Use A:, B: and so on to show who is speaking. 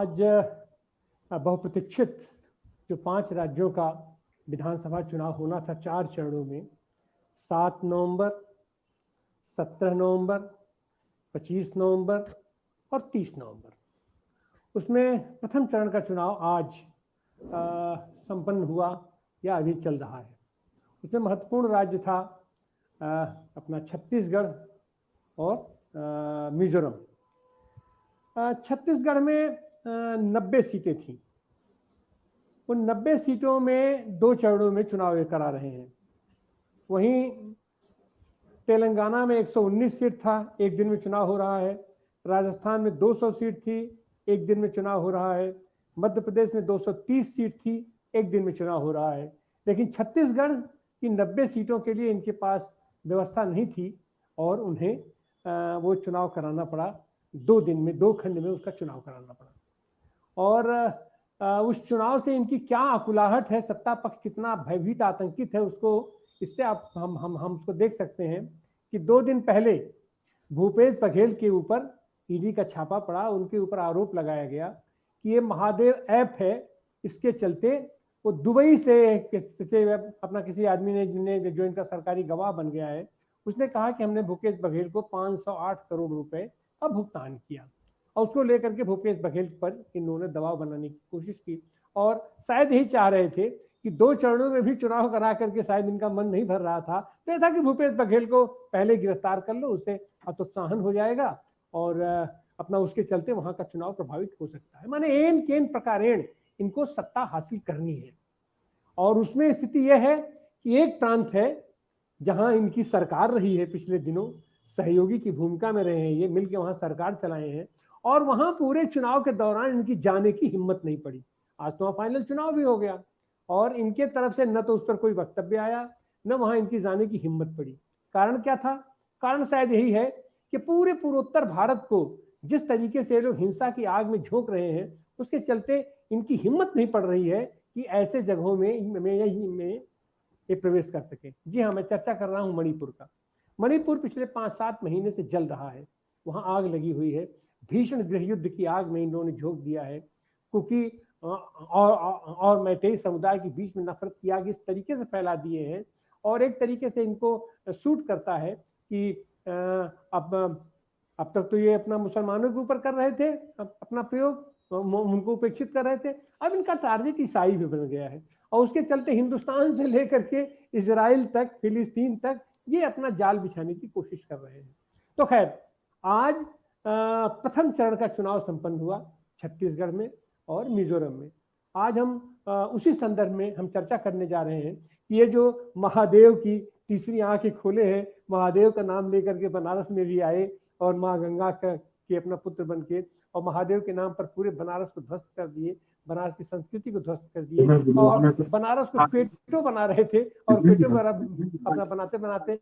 A: आज बहुप्रतीक्षित जो 5 राज्यों का विधानसभा चुनाव होना था 4 चरणों में, 7 नवंबर, 17 नवंबर, 25 नवंबर और 30 नवंबर, उसमें प्रथम चरण का चुनाव आज संपन्न हुआ या अभी चल रहा है। उसमें महत्वपूर्ण राज्य था अपना छत्तीसगढ़ और मिजोरम। छत्तीसगढ़ में 90 सीटें थीं। उन 90 सीटों में 2 चरणों में चुनाव करा रहे हैं। वहीं तेलंगाना में 119 सीट था, एक दिन में चुनाव हो रहा है। राजस्थान में 200 सीट थी, एक दिन में चुनाव हो रहा है। मध्य प्रदेश में 230 सीट थी, एक दिन में चुनाव हो रहा है। लेकिन छत्तीसगढ़ की 90 सीटों के लिए इनके पास व्यवस्था नहीं थी और उन्हें वो चुनाव कराना पड़ा। 2 दिन में, 2 खंड में उसका चुनाव कराना पड़ा। और उस चुनाव से इनकी क्या आकुलाहट है, सत्ता पक्ष कितना भयभीत आतंकित है, उसको इससे आप हम उसको देख सकते हैं कि 2 दिन पहले भूपेश बघेल के ऊपर ईडी का छापा पड़ा। उनके ऊपर आरोप लगाया गया कि ये महादेव ऐप है, इसके चलते वो दुबई से अपना किसी आदमी ने जो इनका सरकारी गवाह बन गया है, उसने कहा कि हमने भूपेश बघेल को 508 करोड़ रुपए का भुगतान किया और उसको लेकर के भूपेश बघेल पर इन्होंने दबाव बनाने की कोशिश की और शायद यही चाह रहे थे कि 2 चरणों में भी चुनाव करा करके शायद इनका मन नहीं भर रहा था, तो ये था कि भूपेश बघेल को पहले गिरफ्तार कर लो, उससे हतोत्साहन हो जाएगा और अपना उसके चलते वहां का चुनाव प्रभावित हो सकता है। माने एन केन प्रकारेण इनको सत्ता हासिल करनी है। और उसमें स्थिति यह है कि एक प्रांत है जहां इनकी सरकार रही है, पिछले दिनों सहयोगी की भूमिका में रहे हैं, ये मिलकर वहां सरकार चलाए हैं और वहां पूरे चुनाव के दौरान इनकी जाने की हिम्मत नहीं पड़ी। आज तो फाइनल चुनाव भी हो गया और इनके तरफ से न तो उस पर कोई वक्तव्य आया, न वहां इनकी जाने की हिम्मत पड़ी। कारण क्या था? कारण शायद यही है कि पूरे पूर्वोत्तर भारत को जिस तरीके से लोग हिंसा की आग में झोंक रहे हैं, उसके चलते इनकी हिम्मत नहीं पड़ रही है कि ऐसे जगहों में ये प्रवेश कर सके। जी हाँ, मैं चर्चा कर रहा हूँ मणिपुर का। मणिपुर पिछले 5-7 महीने से जल रहा है, वहां आग लगी हुई है, भीषण गृहयुद्ध की आग में इन्होंने झोंक दिया है। क्योंकि और मैतेई समुदाय के बीच में नफरत की आग इस तरीके से फैला दिए हैं और एक तरीके से इनको सूट करता है कि अब तक तो ये अपना मुसलमानों के ऊपर कर रहे थे अपना प्रयोग, उनको उपेक्षित कर रहे थे, अब इनका टारगेट ईसाई भी बन गया है और उसके चलते हिंदुस्तान से लेकर के इजराइल तक, फिलिस्तीन तक ये अपना जाल बिछाने की कोशिश कर रहे हैं। तो खैर, आज प्रथम चरण का चुनाव संपन्न हुआ छत्तीसगढ़ में और मिजोरम में। आज हम उसी संदर्भ में हम चर्चा करने जा रहे हैं कि ये जो महादेव की तीसरी आंखें खोले हैं, महादेव का नाम लेकर के बनारस में भी आए और माँ गंगा के अपना पुत्र बन के और महादेव के नाम पर पूरे बनारस को ध्वस्त कर दिए, बनारस की संस्कृति को ध्वस्त कर दिए और बनारस को पेटो बना रहे थे और पेटो अपना बनाते बनाते